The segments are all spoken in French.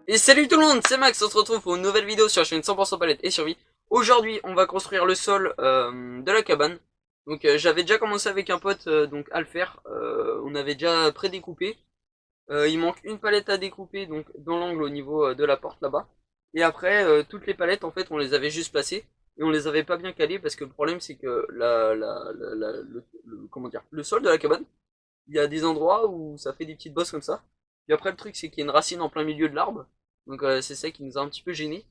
Et salut tout le monde, c'est Max, on se retrouve pour une nouvelle vidéo sur la chaîne 100% palette et survie. Aujourd'hui, on va construire le sol de la cabane. Donc j'avais déjà commencé avec un pote donc à le faire. On avait déjà pré-découpé. Il manque une palette à découper donc dans l'angle au niveau de la porte là-bas. Et après, toutes les palettes en fait, on les avait juste placées et on les avait pas bien calées parce que le problème c'est que comment dire, le sol de la cabane, il y a des endroits où ça fait des petites bosses comme ça. Puis après, le truc c'est qu'il y a une racine en plein milieu de l'arbre. Donc c'est ça qui nous a un petit peu gêné.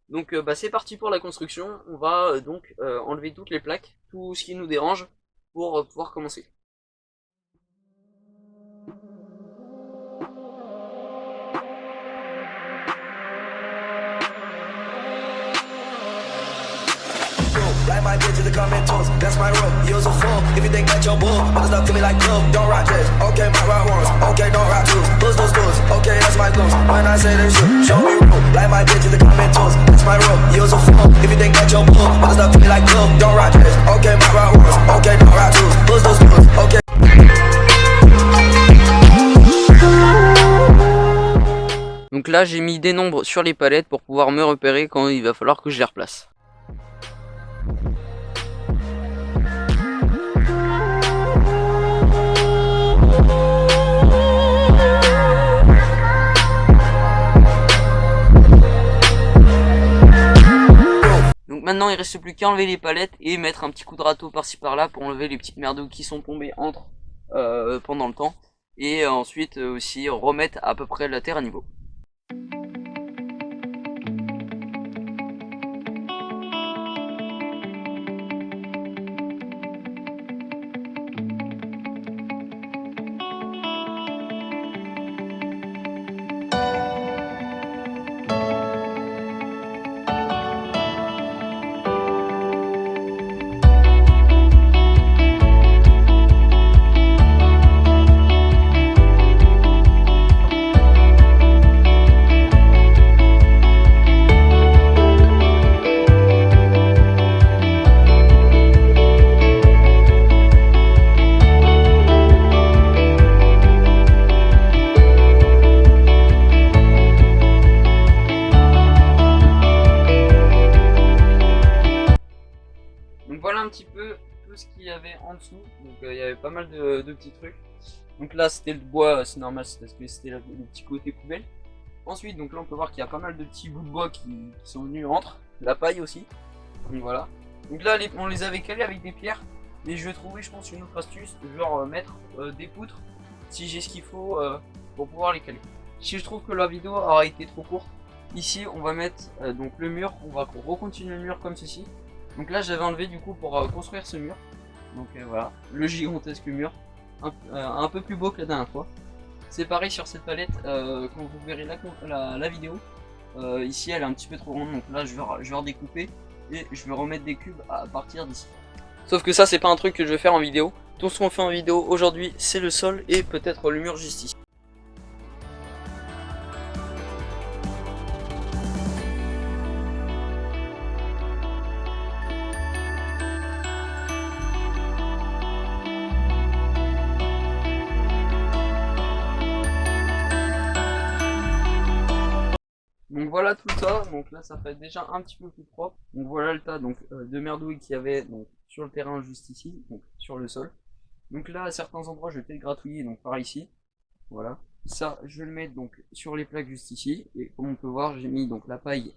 Donc bah, c'est parti pour la construction. On va donc enlever toutes les plaques, tout ce qui nous dérange pour pouvoir commencer. Like my bitch to the comment tools, that's my rule. Use a fool if you think that you're bull. But it's up to me like glue. Don't rock this, okay, my rock ones, okay, don't rock twos. Boost those schools, okay, that's my goals. When I say this shit, show me rule. Like my bitch to the comment tools, that's my rule. Use a fool if you think that you're bull. But it's up to me like glue. Don't rock this, okay, my rock ones, okay, don't rock twos. Boost those schools, okay. Donc là j'ai mis des nombres sur les palettes pour pouvoir me repérer quand il va falloir que je les replace. Donc maintenant il reste plus qu'à enlever les palettes et mettre un petit coup de râteau par-ci par-là pour enlever les petites merdes qui sont tombées entre pendant le temps. Et ensuite aussi remettre à peu près la terre à niveau. Voilà un petit peu tout ce qu'il y avait en dessous. Donc il y avait pas mal de petits trucs. Donc là c'était le bois, c'est normal, c'est parce que c'était le petit côté poubelle. Ensuite donc là on peut voir qu'il y a pas mal de petits bouts de bois qui sont venus entre, la paille aussi. Donc voilà. Donc là on les avait calés avec des pierres. Mais je vais trouver je pense une autre astuce, genre mettre des poutres si j'ai ce qu'il faut pour pouvoir les caler. Si je trouve que la vidéo aura été trop courte, ici on va mettre donc le mur, on va recontinuer le mur comme ceci. Donc là j'avais enlevé du coup pour construire ce mur. Donc voilà, le gigantesque mur, un peu plus beau que la dernière fois. C'est pareil sur cette palette, quand vous verrez la vidéo, ici elle est un petit peu trop ronde, donc là je vais redécouper et je vais remettre des cubes à partir d'ici. Sauf que ça c'est pas un truc que je vais faire en vidéo. Tout ce qu'on fait en vidéo aujourd'hui c'est le sol et peut-être le mur juste ici. Donc voilà tout ça, donc là ça fait déjà un petit peu plus propre. Donc voilà le tas donc, de merdouilles qu'il y avait donc, sur le terrain juste ici, donc sur le sol. Donc là à certains endroits je vais peut-être gratouiller donc par ici. Voilà. Ça je vais le mettre donc sur les plaques juste ici. Et comme on peut voir j'ai mis donc la paille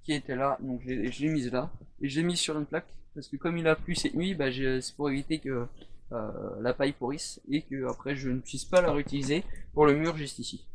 qui était là, donc je l'ai mise là. Et je l'ai mise sur une plaque parce que comme il a plu cette nuit, bah, c'est pour éviter que la paille pourrisse et que après je ne puisse pas la réutiliser pour le mur juste ici.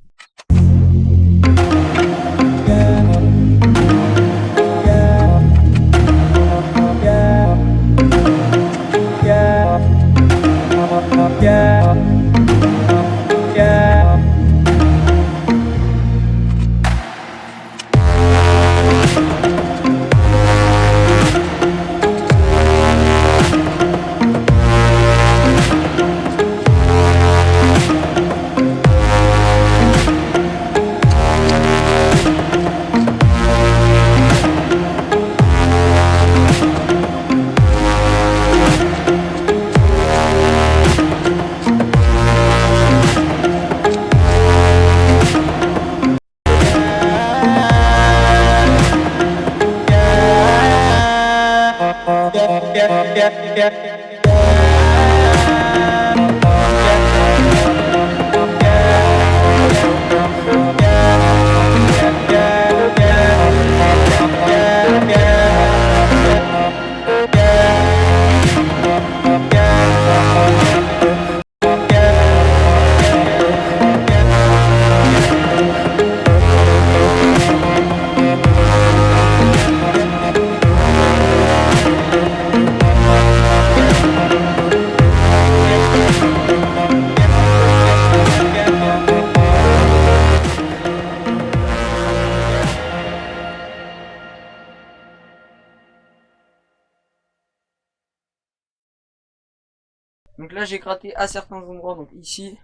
Donc là j'ai gratté à certains endroits, donc ici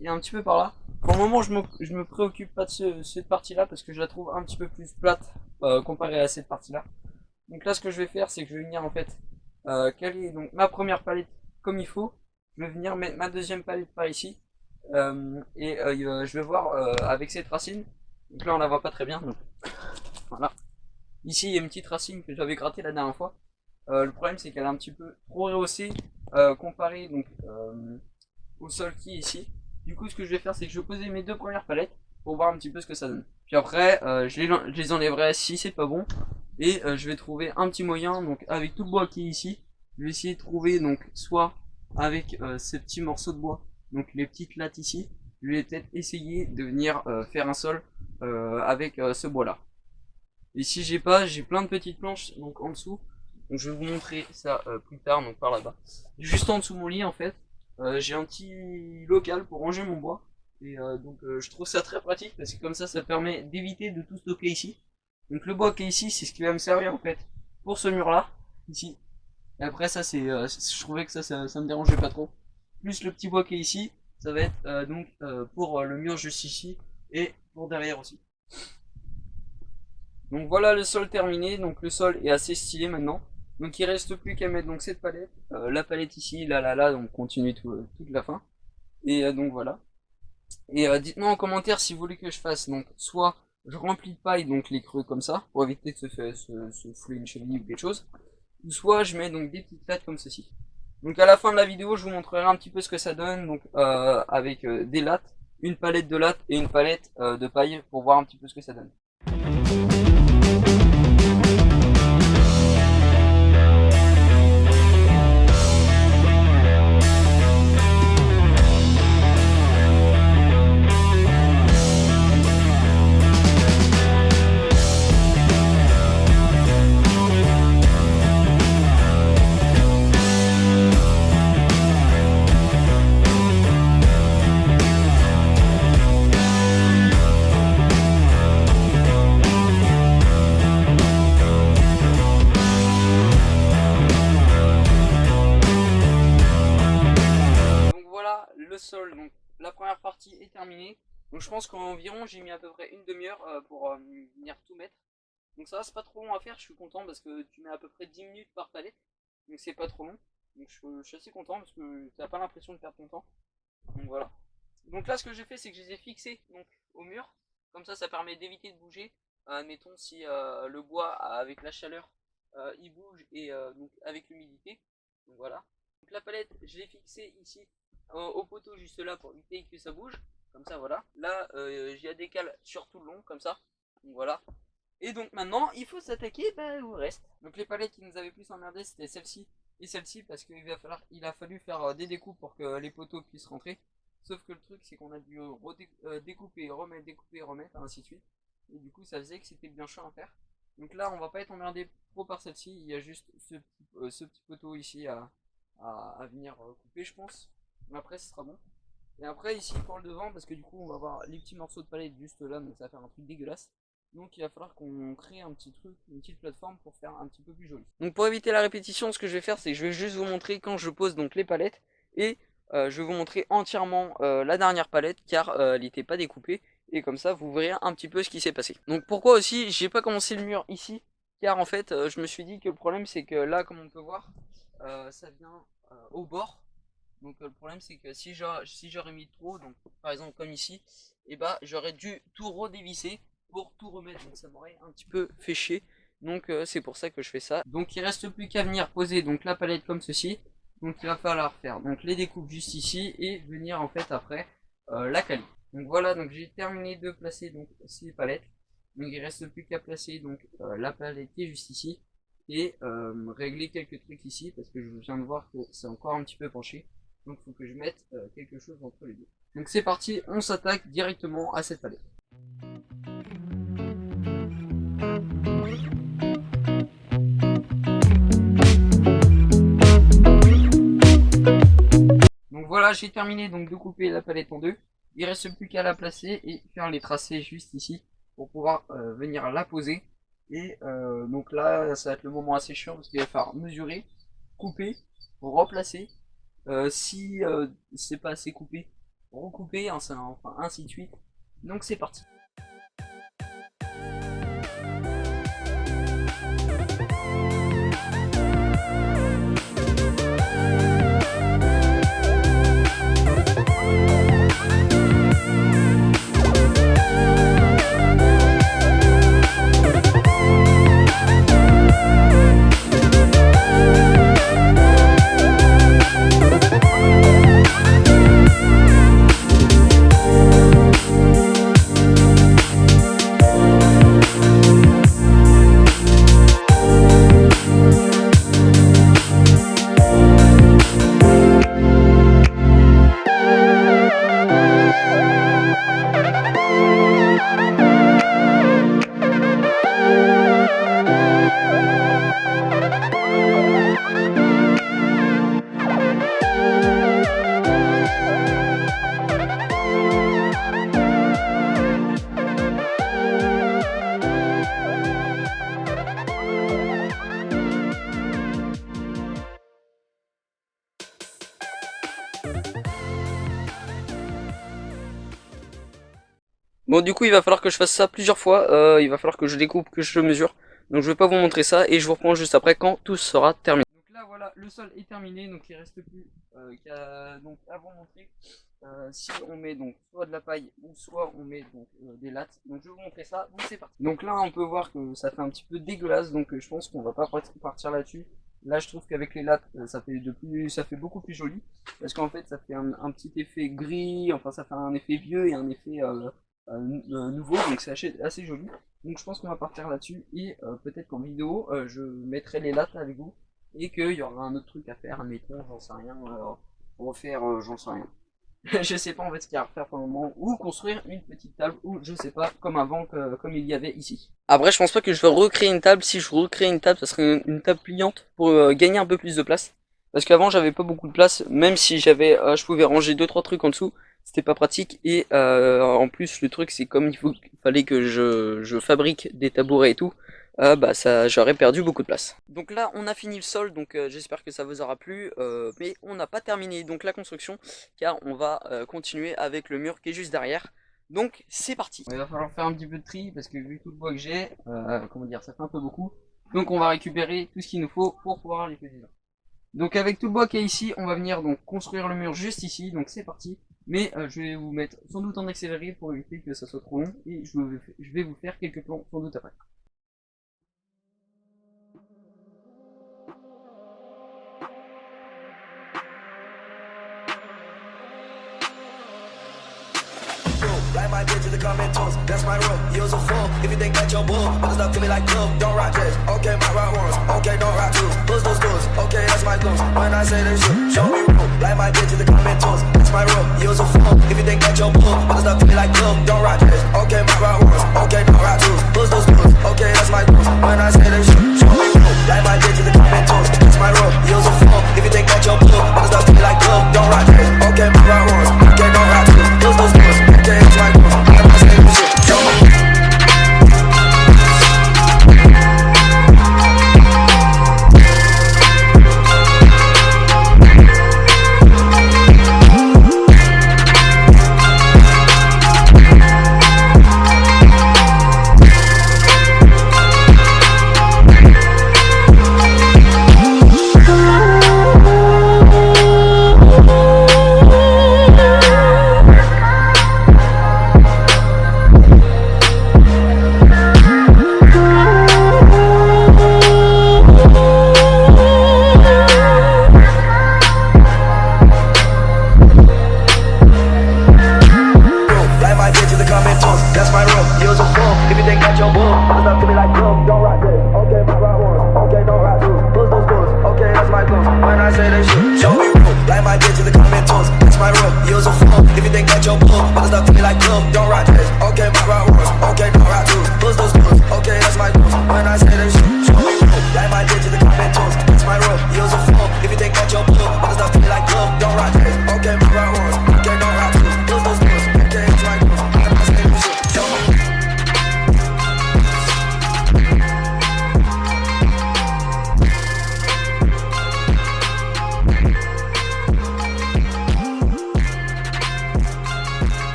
et un petit peu par là. Pour le moment je me préoccupe pas de cette partie là parce que je la trouve un petit peu plus plate comparée à cette partie là. Donc là ce que je vais faire c'est que je vais venir en fait caler donc ma première palette comme il faut. Je vais venir mettre ma deuxième palette par ici. Je vais voir avec cette racine. Donc là on la voit pas très bien. Donc voilà. Ici il y a une petite racine que j'avais grattée la dernière fois. Le problème c'est qu'elle est un petit peu trop rehaussée comparé donc au sol qui est ici. Du coup ce que je vais faire c'est que je vais poser mes deux premières palettes pour voir un petit peu ce que ça donne. Puis après je les enlèverai si c'est pas bon et je vais trouver un petit moyen donc avec tout le bois qui est ici. Je vais essayer de trouver donc soit avec ces petits morceaux de bois, donc les petites lattes ici, je vais peut-être essayer de venir faire un sol avec ce bois là. Et si j'ai plein de petites planches donc en dessous. Donc je vais vous montrer ça plus tard, donc par là-bas. Juste en dessous de mon lit en fait, j'ai un petit local pour ranger mon bois. Et je trouve ça très pratique parce que comme ça permet d'éviter de tout stocker ici. Donc le bois qui est ici, c'est ce qui va me servir en fait pour ce mur là, ici. Et après ça c'est, je trouvais que ça me dérangeait pas trop. Plus le petit bois qui est ici, ça va être pour le mur juste ici et pour derrière aussi. Donc voilà le sol terminé, donc le sol est assez stylé maintenant. Donc il reste plus qu'à mettre donc cette palette, la palette ici, là, donc continue toute la fin. Et donc voilà. Et dites-moi en commentaire si vous voulez que je fasse donc soit je remplis de paille donc les creux comme ça pour éviter de se fouler une cheville ou quelque chose, ou soit je mets donc des petites lattes comme ceci. Donc à la fin de la vidéo je vous montrerai un petit peu ce que ça donne donc avec des lattes, une palette de lattes et une palette de paille pour voir un petit peu ce que ça donne. Le sol, donc la première partie est terminée. Donc je pense qu'environ j'ai mis à peu près une demi-heure pour venir tout mettre. Donc ça va, c'est pas trop long à faire, je suis content parce que tu mets à peu près 10 minutes par palette. Donc c'est pas trop long. Donc je suis assez content parce que t'as pas l'impression de perdre ton temps. Donc voilà. Donc là ce que j'ai fait c'est que je les ai fixés donc, au mur. Comme ça permet d'éviter de bouger. Admettons si le bois avec la chaleur il bouge et donc avec l'humidité. Donc voilà. Donc la palette je l'ai fixée ici au poteau juste là pour éviter que ça bouge, comme ça voilà. Là j'ai la décale sur tout le long comme ça, donc voilà. Et donc maintenant il faut s'attaquer au reste. Donc les palettes qui nous avaient plus emmerdé c'était celle-ci et celle-ci parce qu'il a fallu faire des découpes pour que les poteaux puissent rentrer. Sauf que le truc c'est qu'on a dû découper, remettre, ainsi de suite. Et du coup ça faisait que c'était bien chiant à faire. Donc là on va pas être emmerdé trop par celle-ci, il y a juste ce petit poteau ici à venir couper je pense. Mais après ce sera bon. Et après ici pour le devant parce que du coup on va avoir les petits morceaux de palette juste là donc ça va faire un truc dégueulasse. Donc il va falloir qu'on crée un petit truc, une petite plateforme pour faire un petit peu plus joli. Donc pour éviter la répétition ce que je vais faire c'est que je vais juste vous montrer quand je pose donc les palettes. Et je vais vous montrer entièrement la dernière palette car elle n'était pas découpée. Et comme ça vous verrez un petit peu ce qui s'est passé. Donc pourquoi aussi j'ai pas commencé le mur ici. Car en fait je me suis dit que le problème c'est que là comme on peut voir ça vient au bord. Donc le problème c'est que si j'aurais mis trop, donc par exemple comme ici, et j'aurais dû tout redévisser pour tout remettre. Donc ça m'aurait un petit peu fait chier. Donc c'est pour ça que je fais ça. Donc il reste plus qu'à venir poser donc la palette comme ceci. Donc il va falloir faire donc les découpes juste ici et venir en fait après la caler. Donc voilà, donc j'ai terminé de placer donc ces palettes. Donc il reste plus qu'à placer donc la palette qui est juste ici et régler quelques trucs ici parce que je viens de voir que c'est encore un petit peu penché. Donc il faut que je mette quelque chose entre les deux. Donc c'est parti, on s'attaque directement à cette palette. Donc voilà, j'ai terminé donc de couper la palette en deux. Il reste plus qu'à la placer et faire les tracés juste ici pour pouvoir venir la poser. Et donc là, ça va être le moment assez chiant parce qu'il va falloir mesurer, couper, replacer. Si c'est pas assez coupé, recouper, enfin ainsi de suite. Donc c'est parti. Bon, du coup il va falloir que je fasse ça plusieurs fois, il va falloir que je découpe, que je mesure. Donc je vais pas vous montrer ça et je vous reprends juste après quand tout sera terminé. Donc là voilà, le sol est terminé, donc il reste plus qu'à donc à vous montrer si on met donc soit de la paille ou soit on met donc des lattes. Donc je vais vous montrer ça, donc c'est parti. Donc là on peut voir que ça fait un petit peu dégueulasse, donc je pense qu'on va pas partir là-dessus. Là je trouve qu'avec les lattes ça fait beaucoup plus joli parce qu'en fait ça fait un petit effet gris, enfin ça fait un effet vieux et un effet nouveau, donc c'est assez joli. Donc je pense qu'on va partir là-dessus et peut-être qu'en vidéo je mettrai les lattes avec vous et qu'il y aura un autre truc à faire, admettons, j'en sais rien, refaire, j'en sais rien. Je sais pas en fait ce qu'il y a à refaire pour le moment, ou construire une petite table, ou je sais pas, comme avant, comme il y avait ici. Après je pense pas que je vais recréer une table. Si je recrée une table, ça serait une table pliante pour gagner un peu plus de place. Parce qu'avant j'avais pas beaucoup de place, même si je pouvais ranger 2-3 trucs en dessous, c'était pas pratique. Et en plus le truc c'est comme il fallait que je fabrique des tabourets et tout, bah ça j'aurais perdu beaucoup de place. Donc là on a fini le sol, donc j'espère que ça vous aura plu, mais on n'a pas terminé donc la construction, car on va continuer avec le mur qui est juste derrière. Donc c'est parti. Il va falloir faire un petit peu de tri parce que vu tout le bois que j'ai, comment dire, ça fait un peu beaucoup. Donc on va récupérer tout ce qu'il nous faut pour pouvoir les poser là. Donc avec tout le bois qu'il y a ici, on va venir donc construire le mur juste ici, donc c'est parti. Mais je vais vous mettre sans doute en accéléré pour éviter que ça soit trop long, et je vais vous faire quelques plans sans doute après. Like my bitch to the comment toast, that's my rule. Use a fool if you think that you're bull. But it's up to me like glue. Don't rock this, okay, might rock once, okay, don't rock two. Boost those doors, okay, that's my goals. When I say this shit, show me rule. Like my bitch to the comment toast, that's my rule. Use a fool if you think that you're bull. But it's up to me like glue. Don't rock this, okay, might rock once, okay, don't rock two. Boost those doors, okay, that's my goals. When I say this shit, show me rule. Like my bitch to the comment toast, that's my rule. Use a fool if you think that you're bull. But it's up to me like glue. Don't rock this, okay, might rock once, okay, don't rock two. Boost those doors, okay, that's my goals. When I say this shit, show me.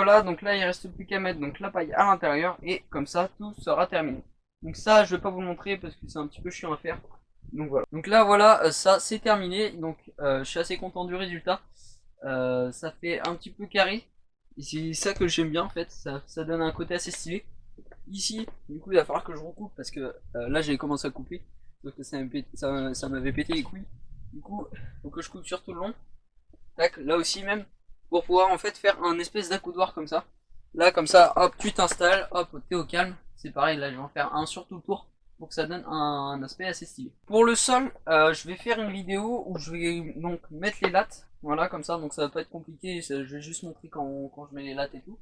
voilà, donc là il reste plus qu'à mettre donc la paille à l'intérieur et comme ça tout sera terminé. Donc ça je vais pas vous le montrer parce que c'est un petit peu chiant à faire. Donc voilà. Donc là voilà, ça c'est terminé. Donc je suis assez content du résultat. Ça fait un petit peu carré. Et c'est ça que j'aime bien en fait, ça donne un côté assez stylé. Ici, du coup il va falloir que je recoupe parce que là j'ai commencé à couper. Donc ça m'avait pété les couilles. Du coup, faut que je coupe sur tout le long. Tac, là aussi même, pour pouvoir en fait faire un espèce d'accoudoir comme ça. Là comme ça, hop, tu t'installes, hop, t'es au calme. C'est pareil, là je vais en faire un sur tout le tour pour que ça donne un aspect assez stylé. Pour le sol, je vais faire une vidéo où je vais donc mettre les lattes. Voilà, comme ça, donc ça va pas être compliqué, je vais juste montrer quand je mets les lattes et tout.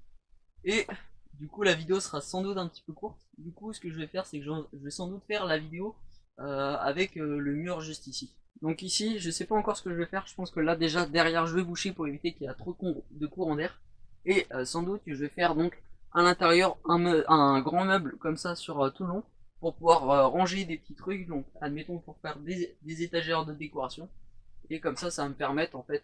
Et du coup la vidéo sera sans doute un petit peu courte. Du coup ce que je vais faire c'est que je vais sans doute faire la vidéo avec le mur juste ici. Donc ici je sais pas encore ce que je vais faire, je pense que là déjà derrière je vais boucher pour éviter qu'il y a trop de courant d'air. Et sans doute que je vais faire donc à l'intérieur un grand meuble comme ça sur tout le long pour pouvoir ranger des petits trucs, donc admettons pour faire des étagères de décoration. Et comme ça va me permettre en fait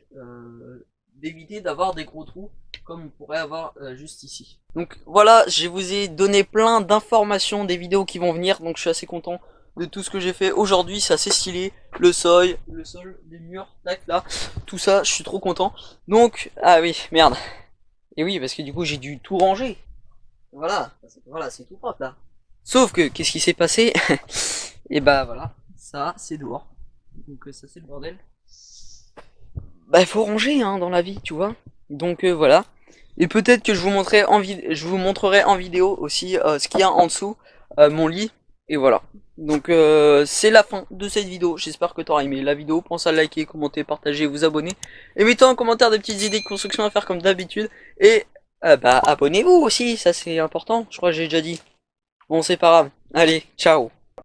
d'éviter d'avoir des gros trous comme on pourrait avoir juste ici. Donc voilà, je vous ai donné plein d'informations des vidéos qui vont venir, donc je suis assez content de tout ce que j'ai fait aujourd'hui, c'est assez stylé, le sol, les murs, tac là, tout ça, je suis trop content. Donc, ah oui, merde. Et oui, parce que du coup j'ai dû tout ranger. Voilà, c'est tout propre là. Sauf que, qu'est-ce qui s'est passé? Et bah voilà, ça c'est dehors. Donc ça c'est le bordel. Bah il faut ranger hein, dans la vie, tu vois. Donc voilà. Et peut-être que je vous montrerai en vidéo aussi ce qu'il y a en dessous, mon lit. Et voilà. Donc c'est la fin de cette vidéo. J'espère que tu auras aimé la vidéo. Pense à liker, commenter, partager, vous abonner. Et mettez en commentaire des petites idées de construction à faire comme d'habitude. Et bah abonnez-vous aussi, ça c'est important. Je crois que j'ai déjà dit. Bon c'est pas grave. Allez, ciao.